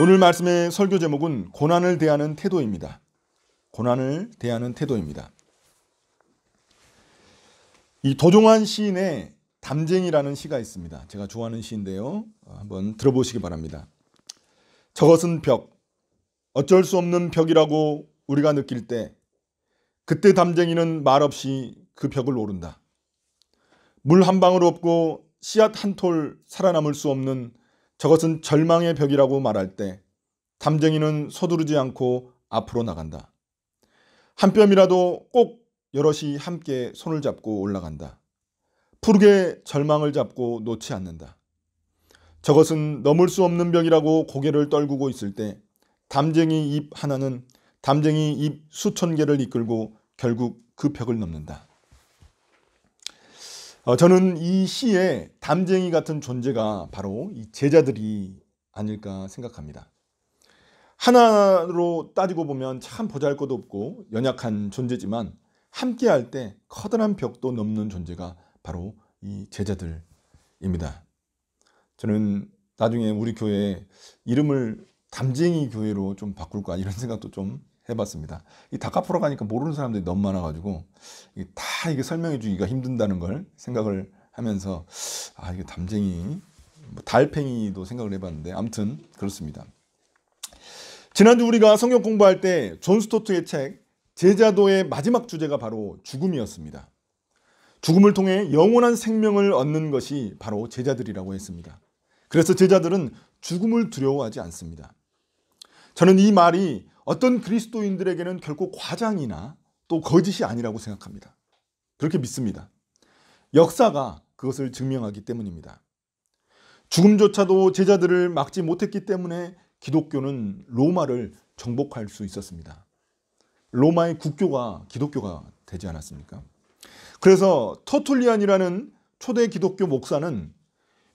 오늘 말씀의 설교 제목은 고난을 대하는 태도입니다. 고난을 대하는 태도입니다. 이 도종환 시인의 담쟁이라는 시가 있습니다. 제가 좋아하는 시인데요. 한번 들어보시기 바랍니다. 저것은 벽, 어쩔 수 없는 벽이라고 우리가 느낄 때 그때 담쟁이는 말없이 그 벽을 오른다. 물 한 방울 없고 씨앗 한 톨 살아남을 수 없는 저것은 절망의 벽이라고 말할 때 담쟁이는 서두르지 않고 앞으로 나간다. 한 뼘이라도 꼭 여럿이 함께 손을 잡고 올라간다. 푸르게 절망을 잡고 놓지 않는다. 저것은 넘을 수 없는 벽이라고 고개를 떨구고 있을 때 담쟁이 입 하나는 담쟁이 입 수천 개를 이끌고 결국 그 벽을 넘는다. 저는 이 시에 담쟁이 같은 존재가 바로 이 제자들이 아닐까 생각합니다. 하나로 따지고 보면 참 보잘것없고 연약한 존재지만 함께할 때 커다란 벽도 넘는 존재가 바로 이 제자들입니다. 저는 나중에 우리 교회 이름을 담쟁이 교회로 좀 바꿀까 이런 생각도 좀 해봤습니다. 이 다카포로 가니까 모르는 사람들이 너무 많아가지고 다 이게 설명해 주기가 힘든다는 걸 생각을 하면서 이게 담쟁이, 달팽이도 생각을 해봤는데 아무튼 그렇습니다. 지난주 우리가 성경 공부할 때 존 스토트의 책 제자도의 마지막 주제가 바로 죽음이었습니다. 죽음을 통해 영원한 생명을 얻는 것이 바로 제자들이라고 했습니다. 그래서 제자들은 죽음을 두려워하지 않습니다. 저는 이 말이 어떤 그리스도인들에게는 결코 과장이나 또 거짓이 아니라고 생각합니다. 그렇게 믿습니다. 역사가 그것을 증명하기 때문입니다. 죽음조차도 제자들을 막지 못했기 때문에 기독교는 로마를 정복할 수 있었습니다. 로마의 국교가 기독교가 되지 않았습니까? 그래서 터툴리안이라는 초대 기독교 목사는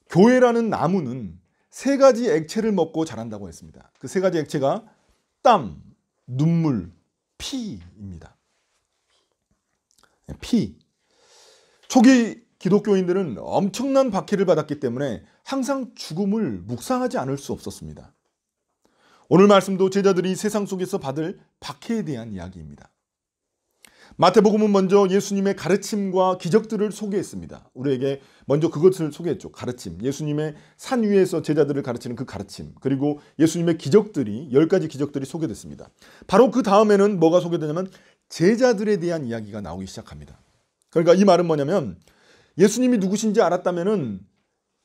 교회라는 나무는 세 가지 액체를 먹고 자란다고 했습니다. 그 세 가지 액체가 땀, 눈물, 피입니다. 피. 초기 기독교인들은 엄청난 박해를 받았기 때문에 항상 죽음을 묵상하지 않을 수 없었습니다. 오늘 말씀도 제자들이 세상 속에서 받을 박해에 대한 이야기입니다. 마태복음은 먼저 예수님의 가르침과 기적들을 소개했습니다. 우리에게 먼저 그것을 소개했죠. 가르침. 예수님의 산 위에서 제자들을 가르치는 그 가르침. 그리고 예수님의 기적들이 10가지 기적들이 소개됐습니다. 바로 그 다음에는 뭐가 소개되냐면 제자들에 대한 이야기가 나오기 시작합니다. 그러니까 이 말은 뭐냐면 예수님이 누구신지 알았다면은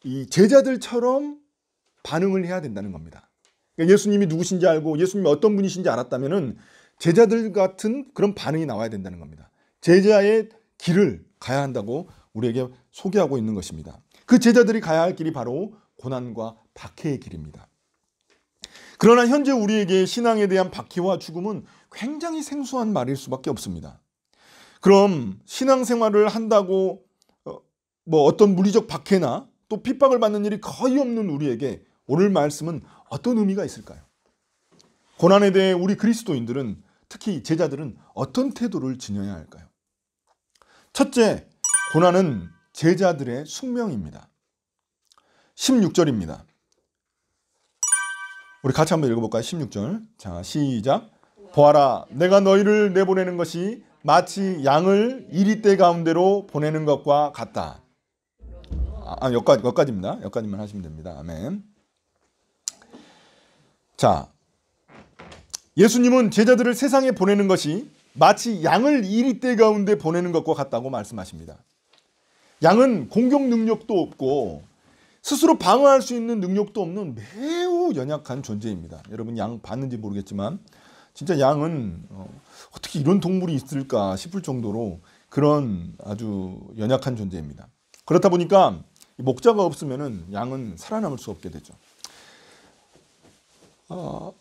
이 제자들처럼 반응을 해야 된다는 겁니다. 그러니까 예수님이 누구신지 알고 예수님이 어떤 분이신지 알았다면은 제자들 같은 그런 반응이 나와야 된다는 겁니다. 제자의 길을 가야 한다고 우리에게 소개하고 있는 것입니다. 그 제자들이 가야 할 길이 바로 고난과 박해의 길입니다. 그러나 현재 우리에게 신앙에 대한 박해와 죽음은 굉장히 생소한 말일 수밖에 없습니다. 그럼 신앙생활을 한다고 어떤 물리적 박해나 또 핍박을 받는 일이 거의 없는 우리에게 오늘 말씀은 어떤 의미가 있을까요? 고난에 대해 우리 그리스도인들은 특히 제자들은 어떤 태도를 지녀야 할까요? 첫째, 고난은 제자들의 숙명입니다. 16절입니다. 우리 같이 한번 읽어볼까요? 16절. 자, 시작. 보아라, 내가 너희를 내보내는 것이 마치 양을 이리떼 가운데로 보내는 것과 같다. 여기까지입니다. 여기까지만 하시면 됩니다. 아멘. 자, 예수님은 제자들을 세상에 보내는 것이 마치 양을 이리떼 가운데 보내는 것과 같다고 말씀하십니다. 양은 공격 능력도 없고 스스로 방어할 수 있는 능력도 없는 매우 연약한 존재입니다. 여러분 양 봤는지 모르겠지만 진짜 양은 어떻게 이런 동물이 있을까 싶을 정도로 그런 아주 연약한 존재입니다. 그렇다 보니까 목자가 없으면 양은 살아남을 수 없게 되죠.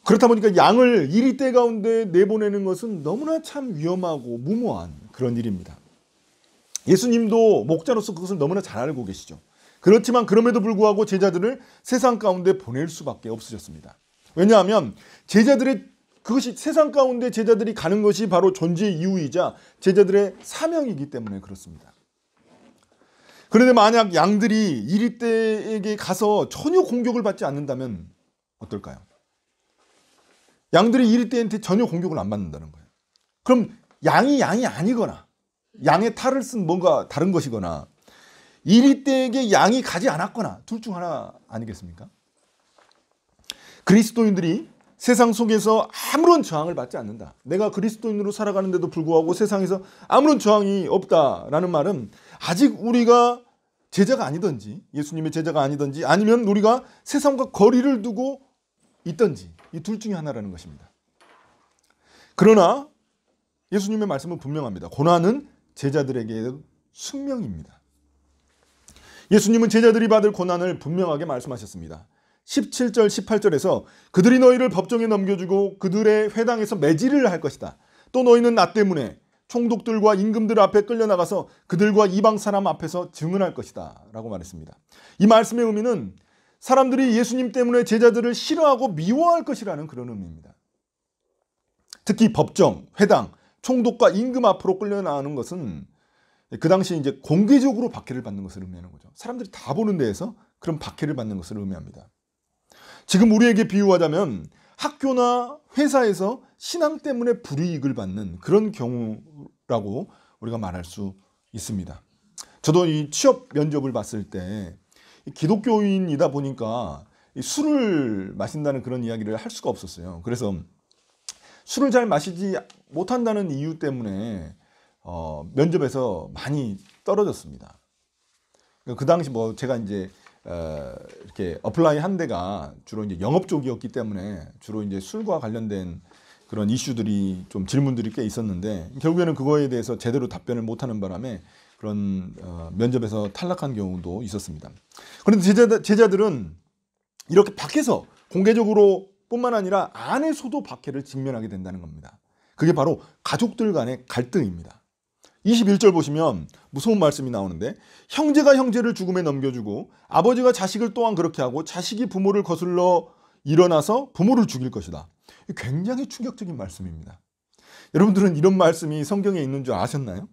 그렇다 보니까 양을 이리떼 가운데 내보내는 것은 너무나 참 위험하고 무모한 그런 일입니다. 예수님도 목자로서 그것을 너무나 잘 알고 계시죠. 그렇지만 그럼에도 불구하고 제자들을 세상 가운데 보낼 수밖에 없으셨습니다. 왜냐하면 그것이 세상 가운데 제자들이 가는 것이 바로 존재의 이유이자 제자들의 사명이기 때문에 그렇습니다. 그런데 만약 양들이 이리떼에게 가서 전혀 공격을 받지 않는다면 어떨까요? 양들이 이리떼한테 전혀 공격을 안 받는다는 거예요. 그럼 양이 아니거나 양의 탈을 쓴 뭔가 다른 것이거나 이리떼에게 양이 가지 않았거나 둘 중 하나 아니겠습니까? 그리스도인들이 세상 속에서 아무런 저항을 받지 않는다. 내가 그리스도인으로 살아가는데도 불구하고 세상에서 아무런 저항이 없다라는 말은 아직 우리가 제자가 아니든지 예수님의 제자가 아니든지 아니면 우리가 세상과 거리를 두고 있든지 이 둘 중에 하나라는 것입니다. 그러나 예수님의 말씀은 분명합니다. 고난은 제자들에게 숙명입니다. 예수님은 제자들이 받을 고난을 분명하게 말씀하셨습니다. 17절 18절에서 그들이 너희를 법정에 넘겨주고 그들의 회당에서 매질을 할 것이다. 또 너희는 나 때문에 총독들과 임금들 앞에 끌려나가서 그들과 이방 사람 앞에서 증언할 것이다 라고 말했습니다. 이 말씀의 의미는 사람들이 예수님 때문에 제자들을 싫어하고 미워할 것이라는 그런 의미입니다. 특히 법정, 회당, 총독과 임금 앞으로 끌려나가는 것은 그 당시에 이제 공개적으로 박해를 받는 것을 의미하는 거죠. 사람들이 다 보는 데에서 그런 박해를 받는 것을 의미합니다. 지금 우리에게 비유하자면 학교나 회사에서 신앙 때문에 불이익을 받는 그런 경우라고 우리가 말할 수 있습니다. 저도 이 취업 면접을 봤을 때 기독교인이다 보니까 술을 마신다는 그런 이야기를 할 수가 없었어요. 그래서 술을 잘 마시지 못한다는 이유 때문에 면접에서 많이 떨어졌습니다. 그 당시 뭐 제가 이제 이렇게 어플라이 한 데가 주로 이제 영업 쪽이었기 때문에 주로 이제 술과 관련된 그런 이슈들이 좀 질문들이 꽤 있었는데 결국에는 그거에 대해서 제대로 답변을 못하는 바람에 그런 면접에서 탈락한 경우도 있었습니다. 그런데 제자들은 이렇게 밖에서 공개적으로 뿐만 아니라 안에서도 박해를 직면하게 된다는 겁니다. 그게 바로 가족들 간의 갈등입니다. 21절 보시면 무서운 말씀이 나오는데 형제가 형제를 죽음에 넘겨주고 아버지가 자식을 또한 그렇게 하고 자식이 부모를 거슬러 일어나서 부모를 죽일 것이다. 굉장히 충격적인 말씀입니다. 여러분들은 이런 말씀이 성경에 있는 줄 아셨나요?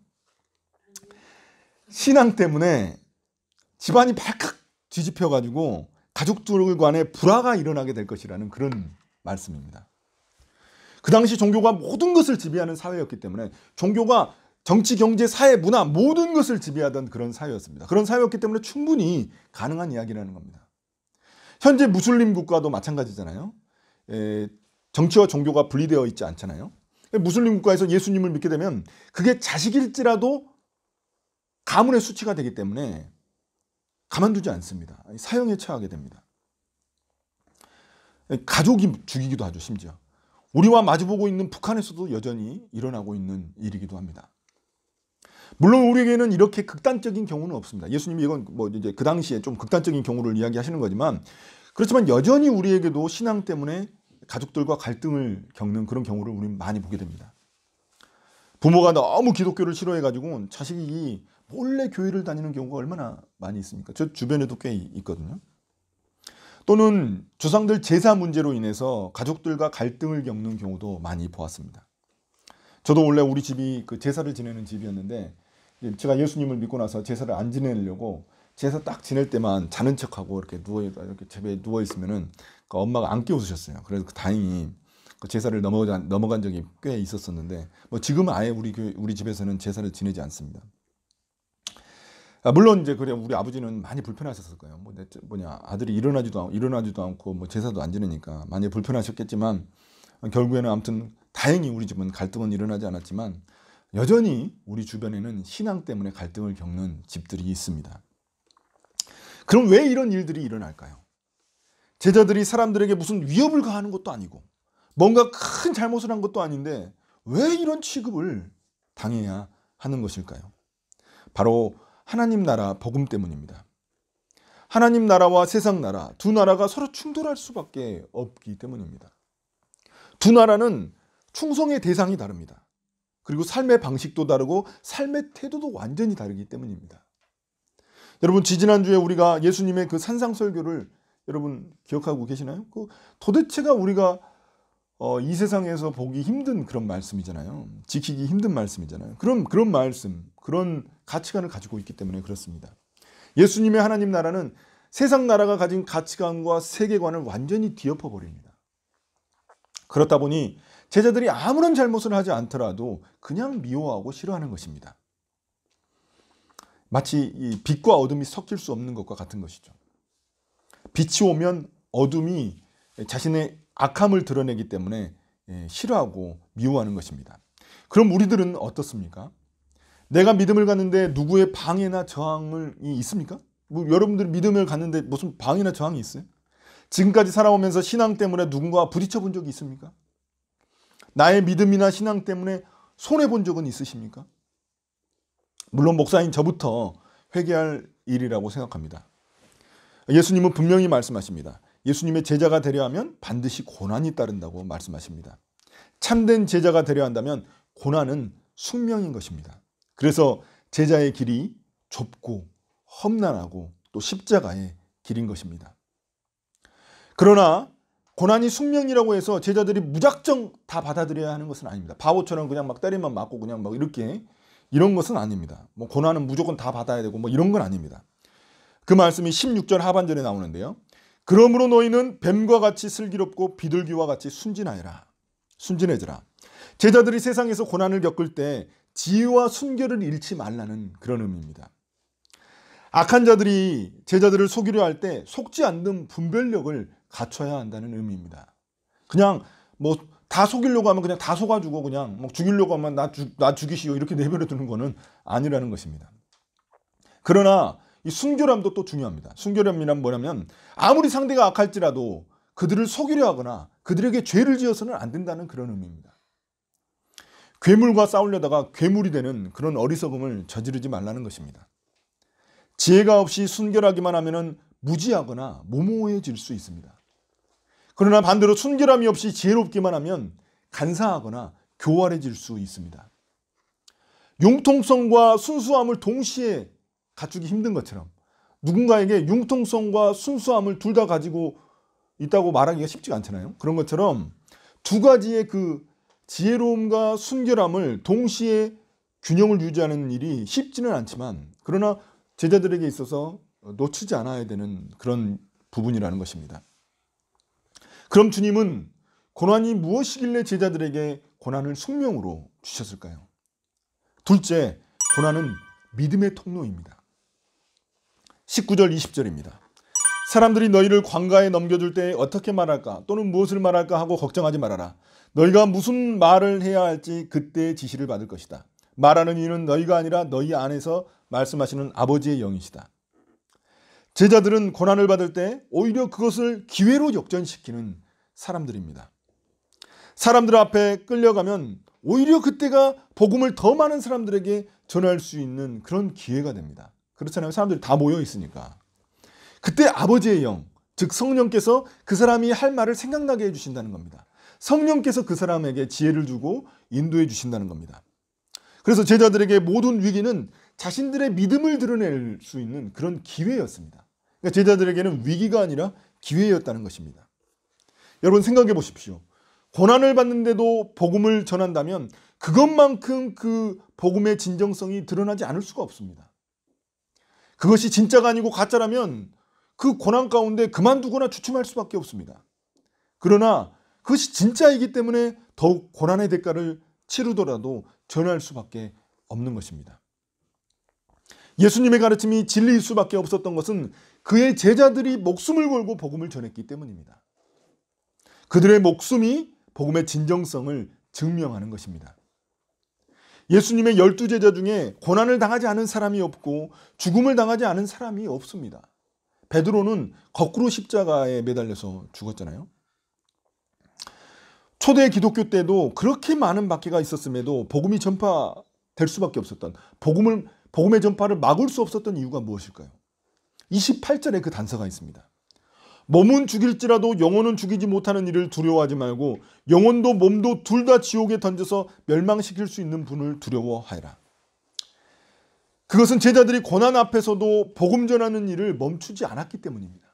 신앙 때문에 집안이 발칵 뒤집혀가지고 가족들 간에 불화가 일어나게 될 것이라는 그런 말씀입니다. 그 당시 종교가 모든 것을 지배하는 사회였기 때문에 종교가 정치, 경제, 사회, 문화 모든 것을 지배하던 그런 사회였습니다. 그런 사회였기 때문에 충분히 가능한 이야기라는 겁니다. 현재 무슬림 국가도 마찬가지잖아요. 정치와 종교가 분리되어 있지 않잖아요. 무슬림 국가에서 예수님을 믿게 되면 그게 자식일지라도 가문의 수치가 되기 때문에 가만두지 않습니다. 사형에 처하게 됩니다. 가족이 죽이기도 하죠. 심지어 우리와 마주보고 있는 북한에서도 여전히 일어나고 있는 일이기도 합니다. 물론 우리에게는 이렇게 극단적인 경우는 없습니다. 예수님이 이건 뭐 이제 그 당시에 좀 극단적인 경우를 이야기하시는 거지만 그렇지만 여전히 우리에게도 신앙 때문에 가족들과 갈등을 겪는 그런 경우를 우리는 많이 보게 됩니다. 부모가 너무 기독교를 싫어해가지고 자식이 몰래 교회를 다니는 경우가 얼마나 많이 있습니까? 저 주변에도 꽤 있거든요. 또는 조상들 제사 문제로 인해서 가족들과 갈등을 겪는 경우도 많이 보았습니다. 저도 원래 우리 집이 그 제사를 지내는 집이었는데 제가 예수님을 믿고 나서 제사를 안 지내려고 제사 딱 지낼 때만 자는 척하고 이렇게 이렇게 집에 누워 있으면은 그 엄마가 안 깨우셨어요. 그래서 다행히 그 제사를 넘어간 적이 꽤 있었었는데 뭐 지금은 아예 우리 집에서는 제사를 지내지 않습니다. 물론 이제 그래 우리 아버지는 많이 불편하셨을 거예요. 아들이 일어나지도 않고 뭐 제사도 안 지내니까 많이 불편하셨겠지만 결국에는 아무튼 다행히 우리 집은 갈등은 일어나지 않았지만 여전히 우리 주변에는 신앙 때문에 갈등을 겪는 집들이 있습니다. 그럼 왜 이런 일들이 일어날까요? 제자들이 사람들에게 무슨 위협을 가하는 것도 아니고 뭔가 큰 잘못을 한 것도 아닌데 왜 이런 취급을 당해야 하는 것일까요? 바로 하나님 나라 복음 때문입니다. 하나님 나라와 세상 나라 두 나라가 서로 충돌할 수밖에 없기 때문입니다. 두 나라는 충성의 대상이 다릅니다. 그리고 삶의 방식도 다르고 삶의 태도도 완전히 다르기 때문입니다. 여러분 지지난주에 우리가 예수님의 그 산상설교를 여러분 기억하고 계시나요? 도대체가 우리가 이 세상에서 보기 힘든 그런 말씀이잖아요. 지키기 힘든 말씀이잖아요. 그런 말씀, 그런 가치관을 가지고 있기 때문에 그렇습니다. 예수님의 하나님 나라는 세상 나라가 가진 가치관과 세계관을 완전히 뒤엎어 버립니다. 그렇다 보니 제자들이 아무런 잘못을 하지 않더라도 그냥 미워하고 싫어하는 것입니다. 마치 이 빛과 어둠이 섞일 수 없는 것과 같은 것이죠. 빛이 오면 어둠이 자신의 악함을 드러내기 때문에 싫어하고 미워하는 것입니다. 그럼 우리들은 어떻습니까? 내가 믿음을 갖는데 누구의 방해나 저항이 있습니까? 여러분들이 믿음을 갖는데 무슨 방해나 저항이 있어요? 지금까지 살아오면서 신앙 때문에 누군가와 부딪혀 본 적이 있습니까? 나의 믿음이나 신앙 때문에 손해본 적은 있으십니까? 물론 목사인 저부터 회개할 일이라고 생각합니다. 예수님은 분명히 말씀하십니다. 예수님의 제자가 되려 하면 반드시 고난이 따른다고 말씀하십니다. 참된 제자가 되려 한다면 고난은 숙명인 것입니다. 그래서 제자의 길이 좁고 험난하고 또 십자가의 길인 것입니다. 그러나 고난이 숙명이라고 해서 제자들이 무작정 다 받아들여야 하는 것은 아닙니다. 바보처럼 그냥 막 때리만 맞고 그냥 막 이렇게 이런 것은 아닙니다. 고난은 무조건 다 받아야 되고 이런 건 아닙니다. 그 말씀이 16절 하반절에 나오는데요. 그러므로 너희는 뱀과 같이 슬기롭고 비둘기와 같이 순진해져라. 제자들이 세상에서 고난을 겪을 때 지혜와 순결을 잃지 말라는 그런 의미입니다. 악한 자들이 제자들을 속이려 할 때 속지 않는 분별력을 갖춰야 한다는 의미입니다. 그냥 다 속이려고 하면 그냥 다 속아주고 그냥 죽이려고 하면 나 죽이시오 이렇게 내버려 두는 것은 아니라는 것입니다. 그러나 이 순결함도 또 중요합니다. 순결함이란 뭐냐면 아무리 상대가 악할지라도 그들을 속이려 하거나 그들에게 죄를 지어서는 안 된다는 그런 의미입니다. 괴물과 싸우려다가 괴물이 되는 그런 어리석음을 저지르지 말라는 것입니다. 지혜가 없이 순결하기만 하면 무지하거나 모모해질 수 있습니다. 그러나 반대로 순결함이 없이 지혜롭기만 하면 간사하거나 교활해질 수 있습니다. 융통성과 순수함을 동시에 갖추기 힘든 것처럼 누군가에게 융통성과 순수함을 둘 다 가지고 있다고 말하기가 쉽지가 않잖아요. 그런 것처럼 두 가지의 그 지혜로움과 순결함을 동시에 균형을 유지하는 일이 쉽지는 않지만 그러나 제자들에게 있어서 놓치지 않아야 되는 그런 부분이라는 것입니다. 그럼 주님은 고난이 무엇이길래 제자들에게 고난을 숙명으로 주셨을까요? 둘째, 고난은 믿음의 통로입니다. 19절 20절입니다. 사람들이 너희를 광가에 넘겨줄 때 어떻게 말할까 또는 무엇을 말할까 하고 걱정하지 말아라. 너희가 무슨 말을 해야 할지 그때 지시를 받을 것이다. 말하는 이는 너희가 아니라 너희 안에서 말씀하시는 아버지의 영이시다. 제자들은 고난을 받을 때 오히려 그것을 기회로 역전시키는 사람들입니다. 사람들 앞에 끌려가면 오히려 그때가 복음을 더 많은 사람들에게 전할 수 있는 그런 기회가 됩니다. 그렇잖아요. 사람들이 다 모여 있으니까. 그때 아버지의 영, 즉 성령께서 그 사람이 할 말을 생각나게 해주신다는 겁니다. 성령께서 그 사람에게 지혜를 주고 인도해 주신다는 겁니다. 그래서 제자들에게 모든 위기는 자신들의 믿음을 드러낼 수 있는 그런 기회였습니다. 그러니까 제자들에게는 위기가 아니라 기회였다는 것입니다. 여러분 생각해 보십시오. 고난을 받는데도 복음을 전한다면 그것만큼 그 복음의 진정성이 드러나지 않을 수가 없습니다. 그것이 진짜가 아니고 가짜라면 그 고난 가운데 그만두거나 주춤할 수밖에 없습니다. 그러나 그것이 진짜이기 때문에 더욱 고난의 대가를 치르더라도 전할 수밖에 없는 것입니다. 예수님의 가르침이 진리일 수밖에 없었던 것은 그의 제자들이 목숨을 걸고 복음을 전했기 때문입니다. 그들의 목숨이 복음의 진정성을 증명하는 것입니다. 예수님의 12제자 중에 고난을 당하지 않은 사람이 없고 죽음을 당하지 않은 사람이 없습니다. 베드로는 거꾸로 십자가에 매달려서 죽었잖아요. 초대 기독교 때도 그렇게 많은 박해가 있었음에도 복음이 전파될 수밖에 없었던 복음의 전파를 막을 수 없었던 이유가 무엇일까요? 28절에 그 단서가 있습니다. 몸은 죽일지라도 영혼은 죽이지 못하는 일을 두려워하지 말고 영혼도 몸도 둘 다 지옥에 던져서 멸망시킬 수 있는 분을 두려워하라. 그것은 제자들이 고난 앞에서도 복음 전하는 일을 멈추지 않았기 때문입니다.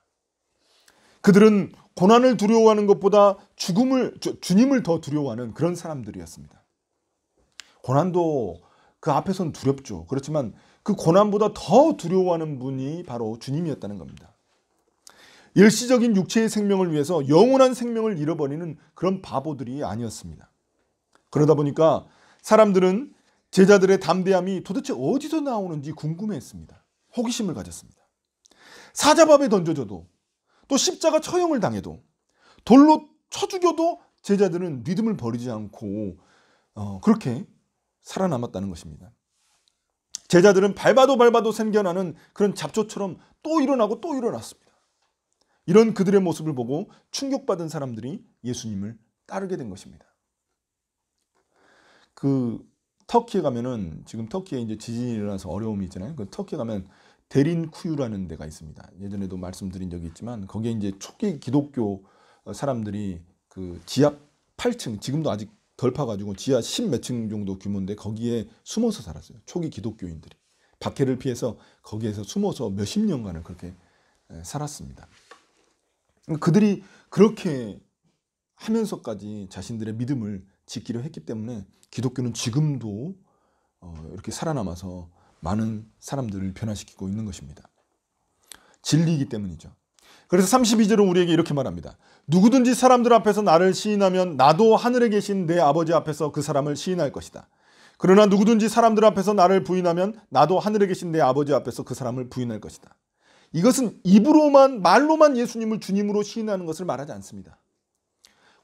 그들은 고난을 두려워하는 것보다 주님을 더 두려워하는 그런 사람들이었습니다. 고난도 그 앞에서는 두렵죠. 그렇지만 그 고난보다 더 두려워하는 분이 바로 주님이었다는 겁니다. 일시적인 육체의 생명을 위해서 영원한 생명을 잃어버리는 그런 바보들이 아니었습니다. 그러다 보니까 사람들은 제자들의 담대함이 도대체 어디서 나오는지 궁금해했습니다. 호기심을 가졌습니다. 사자밥에 던져져도, 또 십자가 처형을 당해도, 돌로 쳐 죽여도 제자들은 믿음을 버리지 않고 그렇게 살아남았다는 것입니다. 제자들은 밟아도 생겨나는 그런 잡초처럼 또 일어나고 또 일어났습니다. 이런 그들의 모습을 보고 충격받은 사람들이 예수님을 따르게 된 것입니다. 터키에 가면은, 지금 터키에 이제 지진이 일어나서 어려움이 있잖아요. 그 터키에 가면 데린쿠유라는 데가 있습니다. 예전에도 말씀드린 적이 있지만, 거기에 이제 초기 기독교 사람들이 그 지하 8층, 지금도 아직 덜 파가지고 지하 10 몇 층 정도 규모인데 거기에 숨어서 살았어요. 초기 기독교인들이 박해를 피해서 거기에서 숨어서 몇십 년간을 그렇게 살았습니다. 그들이 그렇게 하면서까지 자신들의 믿음을 지키려 했기 때문에 기독교는 지금도 이렇게 살아남아서 많은 사람들을 변화시키고 있는 것입니다. 진리이기 때문이죠. 그래서 32절은 우리에게 이렇게 말합니다. 누구든지 사람들 앞에서 나를 시인하면 나도 하늘에 계신 내 아버지 앞에서 그 사람을 시인할 것이다. 그러나 누구든지 사람들 앞에서 나를 부인하면 나도 하늘에 계신 내 아버지 앞에서 그 사람을 부인할 것이다. 이것은 입으로만, 말로만 예수님을 주님으로 시인하는 것을 말하지 않습니다.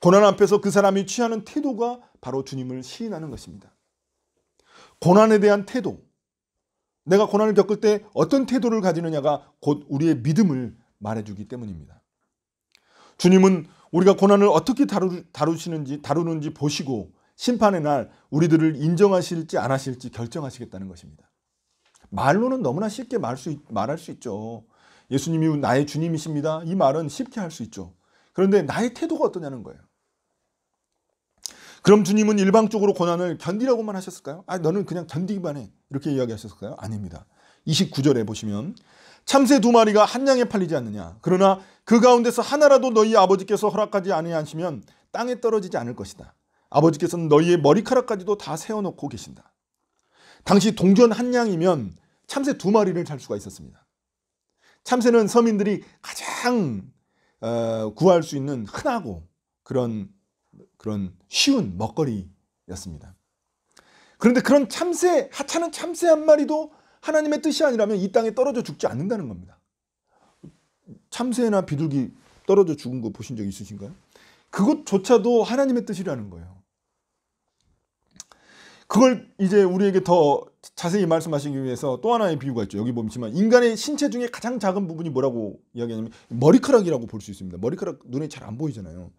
고난 앞에서 그 사람이 취하는 태도가 바로 주님을 시인하는 것입니다. 고난에 대한 태도, 내가 고난을 겪을 때 어떤 태도를 가지느냐가 곧 우리의 믿음을 말해주기 때문입니다. 주님은 우리가 고난을 어떻게 다루는지 보시고 심판의 날 우리들을 인정하실지 안 하실지 결정하시겠다는 것입니다. 말로는 너무나 쉽게 말할 수 있죠. 예수님이 나의 주님이십니다. 이 말은 쉽게 할 수 있죠. 그런데 나의 태도가 어떠냐는 거예요. 그럼 주님은 일방적으로 고난을 견디라고만 하셨을까요? 너는 그냥 견디기만 해. 이렇게 이야기하셨을까요? 아닙니다. 29절에 보시면 참새 2마리가 한 양에 팔리지 않느냐. 그러나 그 가운데서 하나라도 너희 아버지께서 허락하지 아니하시면 땅에 떨어지지 않을 것이다. 아버지께서는 너희의 머리카락까지도 다 세워놓고 계신다. 당시 동전 한 양이면 참새 2마리를 살 수가 있었습니다. 참새는 서민들이 가장 구할 수 있는 흔하고 그런 쉬운 먹거리였습니다. 그런데 그런 하찮은 참새 한 마리도 하나님의 뜻이 아니라면 이 땅에 떨어져 죽지 않는다는 겁니다. 참새나 비둘기 떨어져 죽은 거 보신 적 있으신가요? 그것조차도 하나님의 뜻이라는 거예요. 그걸 이제 우리에게 더 자세히 말씀하시기 위해서 또 하나의 비유가 있죠. 여기 보시면 인간의 신체 중에 가장 작은 부분이 뭐라고 이야기하냐면 머리카락이라고 볼 수 있습니다. 머리카락 눈에 잘 안 보이잖아요.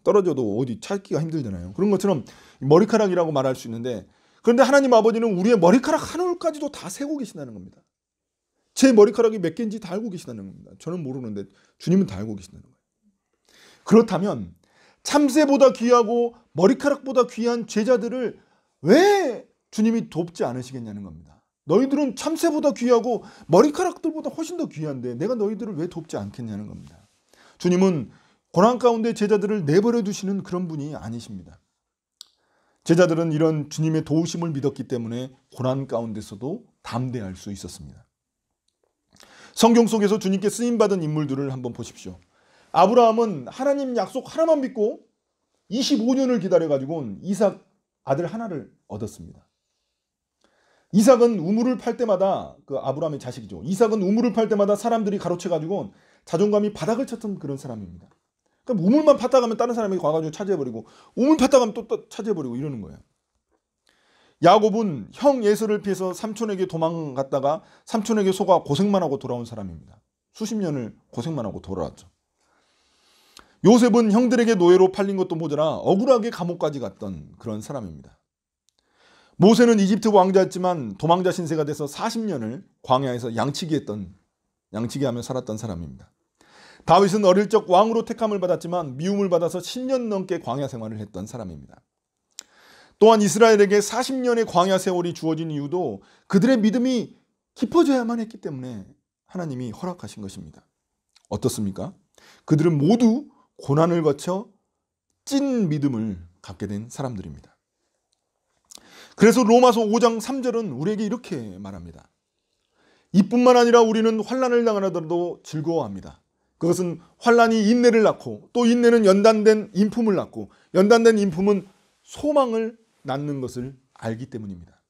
떨어져도 어디 찾기가 힘들잖아요. 그런 것처럼 머리카락이라고 말할 수 있는데, 그런데 하나님 아버지는 우리의 머리카락 한 올까지도 다 세고 계신다는 겁니다. 제 머리카락이 몇 개인지 다 알고 계신다는 겁니다. 저는 모르는데 주님은 다 알고 계신다는 거예요. 그렇다면 참새보다 귀하고 머리카락보다 귀한 제자들을 왜 주님이 돕지 않으시겠냐는 겁니다. 너희들은 참새보다 귀하고 머리카락들보다 훨씬 더 귀한데 내가 너희들을 왜 돕지 않겠냐는 겁니다. 주님은 고난 가운데 제자들을 내버려 두시는 그런 분이 아니십니다. 제자들은 이런 주님의 도우심을 믿었기 때문에 고난 가운데서도 담대할 수 있었습니다. 성경 속에서 주님께 쓰임받은 인물들을 한번 보십시오. 아브라함은 하나님 약속 하나만 믿고 25년을 기다려가지고 이삭 아들 하나를 얻었습니다. 이삭은 우물을 팔 때마다, 그 아브라함의 자식이죠. 이삭은 우물을 팔 때마다 사람들이 가로채가지고 자존감이 바닥을 쳤던 그런 사람입니다. 그럼 우물만 팠다 가면 다른 사람이 와가지고 차지해버리고, 우물 팠다 가면 또 차지해버리고 이러는 거예요. 야곱은 형 에서를 피해서 삼촌에게 도망갔다가 삼촌에게 속아 고생만 하고 돌아온 사람입니다. 수십 년을 고생만 하고 돌아왔죠. 요셉은 형들에게 노예로 팔린 것도 모자라 억울하게 감옥까지 갔던 그런 사람입니다. 모세는 이집트 왕자였지만 도망자 신세가 돼서 40년을 광야에서 양치기하며 살았던 사람입니다. 다윗은 어릴 적 왕으로 택함을 받았지만 미움을 받아서 10년 넘게 광야 생활을 했던 사람입니다. 또한 이스라엘에게 40년의 광야 세월이 주어진 이유도 그들의 믿음이 깊어져야만 했기 때문에 하나님이 허락하신 것입니다. 어떻습니까? 그들은 모두 고난을 거쳐 찐 믿음을 갖게 된 사람들입니다. 그래서 로마서 5장 3절은 우리에게 이렇게 말합니다. 이뿐만 아니라 우리는 환난을 당하더라도 즐거워합니다. 그것은 환난이 인내를 낳고 또 인내는 연단된 인품을 낳고 연단된 인품은 소망을 낳는 것을 알기 때문입니다.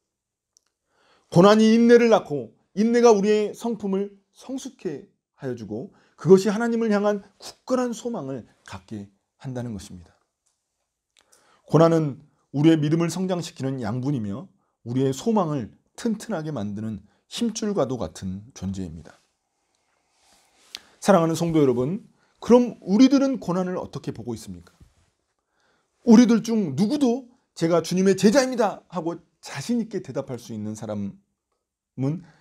고난이 인내를 낳고 인내가 우리의 성품을 성숙해 하여 주고 그것이 하나님을 향한 굳건한 소망을 갖게 한다는 것입니다. 고난은 우리의 믿음을 성장시키는 양분이며 우리의 소망을 튼튼하게 만드는 힘줄과도 같은 존재입니다. 사랑하는 성도 여러분, 그럼 우리들은 고난을 어떻게 보고 있습니까? 우리들 중 누구도 제가 주님의 제자입니다 하고 자신 있게 대답할 수 있는 사람은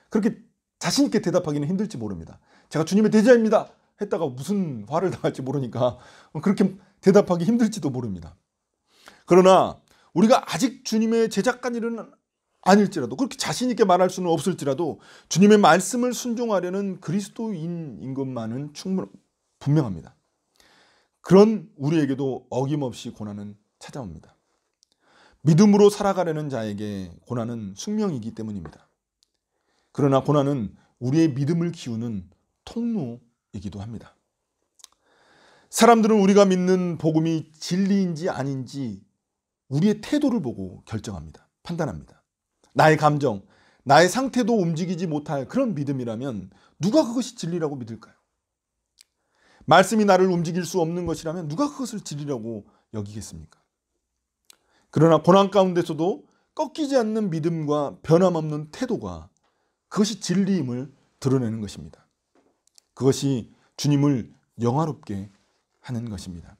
그렇게 자신 있게 대답하기는 힘들지 모릅니다. 제가 주님의 제자입니다 했다가 무슨 화를 당할지 모르니까 그렇게 대답하기 힘들지도 모릅니다. 그러나 우리가 아직 주님의 제자까지는 아닐지라도 그렇게 자신 있게 말할 수는 없을지라도 주님의 말씀을 순종하려는 그리스도인인 것만은 분명합니다. 그런 우리에게도 어김없이 고난은 찾아옵니다. 믿음으로 살아가려는 자에게 고난은 숙명이기 때문입니다. 그러나 고난은 우리의 믿음을 키우는 통로이기도 합니다. 사람들은 우리가 믿는 복음이 진리인지 아닌지 우리의 태도를 보고 결정합니다. 판단합니다. 나의 감정, 나의 상태도 움직이지 못할 그런 믿음이라면 누가 그것이 진리라고 믿을까요? 말씀이 나를 움직일 수 없는 것이라면 누가 그것을 진리라고 여기겠습니까? 그러나 고난 가운데서도 꺾이지 않는 믿음과 변함없는 태도가 그것이 진리임을 드러내는 것입니다. 그것이 주님을 영화롭게 하는 것입니다.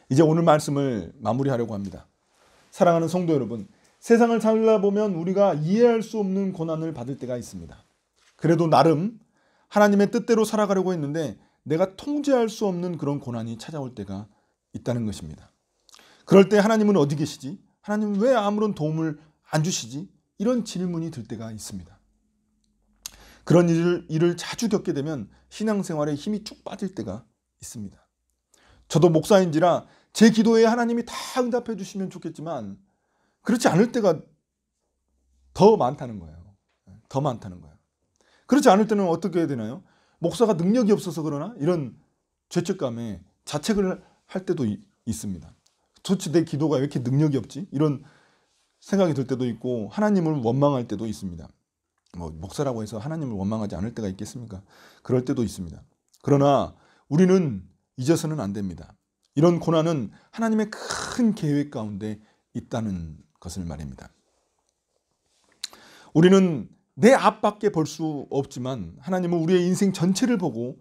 이제 오늘 말씀을 마무리하려고 합니다. 사랑하는 성도 여러분, 세상을 살아보면 우리가 이해할 수 없는 고난을 받을 때가 있습니다. 그래도 나름 하나님의 뜻대로 살아가려고 했는데 내가 통제할 수 없는 그런 고난이 찾아올 때가 있다는 것입니다. 그럴 때 하나님은 어디 계시지? 하나님은 왜 아무런 도움을 안 주시지? 이런 질문이 들 때가 있습니다. 그런 일을 자주 겪게 되면 신앙생활에 힘이 쭉 빠질 때가 있습니다. 저도 목사인지라 제 기도에 하나님이 다 응답해 주시면 좋겠지만 그렇지 않을 때가 더 많다는 거예요. 더 많다는 거예요. 그렇지 않을 때는 어떻게 해야 되나요? 목사가 능력이 없어서 그러나? 이런 죄책감에 자책을 할 때도 있습니다. 도대체 내 기도가 왜 이렇게 능력이 없지? 이런 생각이 들 때도 있고 하나님을 원망할 때도 있습니다. 목사라고 해서 하나님을 원망하지 않을 때가 있겠습니까? 그럴 때도 있습니다. 그러나 우리는 잊어서는 안 됩니다. 이런 고난은 하나님의 큰 계획 가운데 있다는 것을 말입니다. 우리는 내 앞밖에 볼 수 없지만 하나님은 우리의 인생 전체를 보고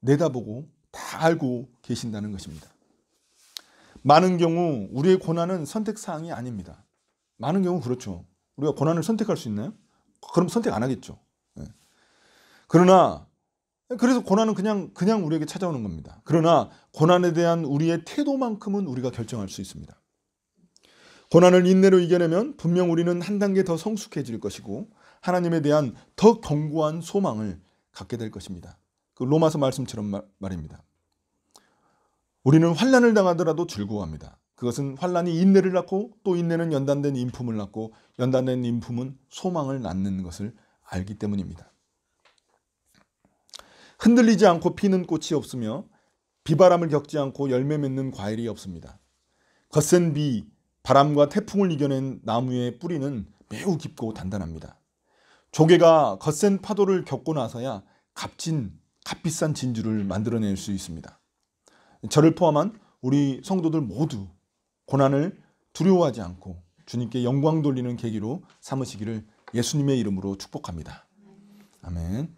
내다보고 다 알고 계신다는 것입니다. 많은 경우 우리의 고난은 선택사항이 아닙니다. 많은 경우 그렇죠. 우리가 고난을 선택할 수 있나요? 그럼 선택 안 하겠죠. 그러나 그래서 고난은 그냥 우리에게 찾아오는 겁니다. 그러나 고난에 대한 우리의 태도만큼은 우리가 결정할 수 있습니다. 고난을 인내로 이겨내면 분명 우리는 한 단계 더 성숙해질 것이고 하나님에 대한 더 견고한 소망을 갖게 될 것입니다. 그 로마서 말씀처럼 말입니다. 우리는 환난을 당하더라도 즐거워합니다. 그것은 환난이 인내를 낳고 또 인내는 연단된 인품을 낳고 연단된 인품은 소망을 낳는 것을 알기 때문입니다. 흔들리지 않고 피는 꽃이 없으며 비바람을 겪지 않고 열매 맺는 과일이 없습니다. 거센 비, 바람과 태풍을 이겨낸 나무의 뿌리는 매우 깊고 단단합니다. 조개가 거센 파도를 겪고 나서야 값비싼 진주를 만들어낼 수 있습니다. 저를 포함한 우리 성도들 모두 고난을 두려워하지 않고 주님께 영광 돌리는 계기로 삼으시기를 예수님의 이름으로 축복합니다. 아멘.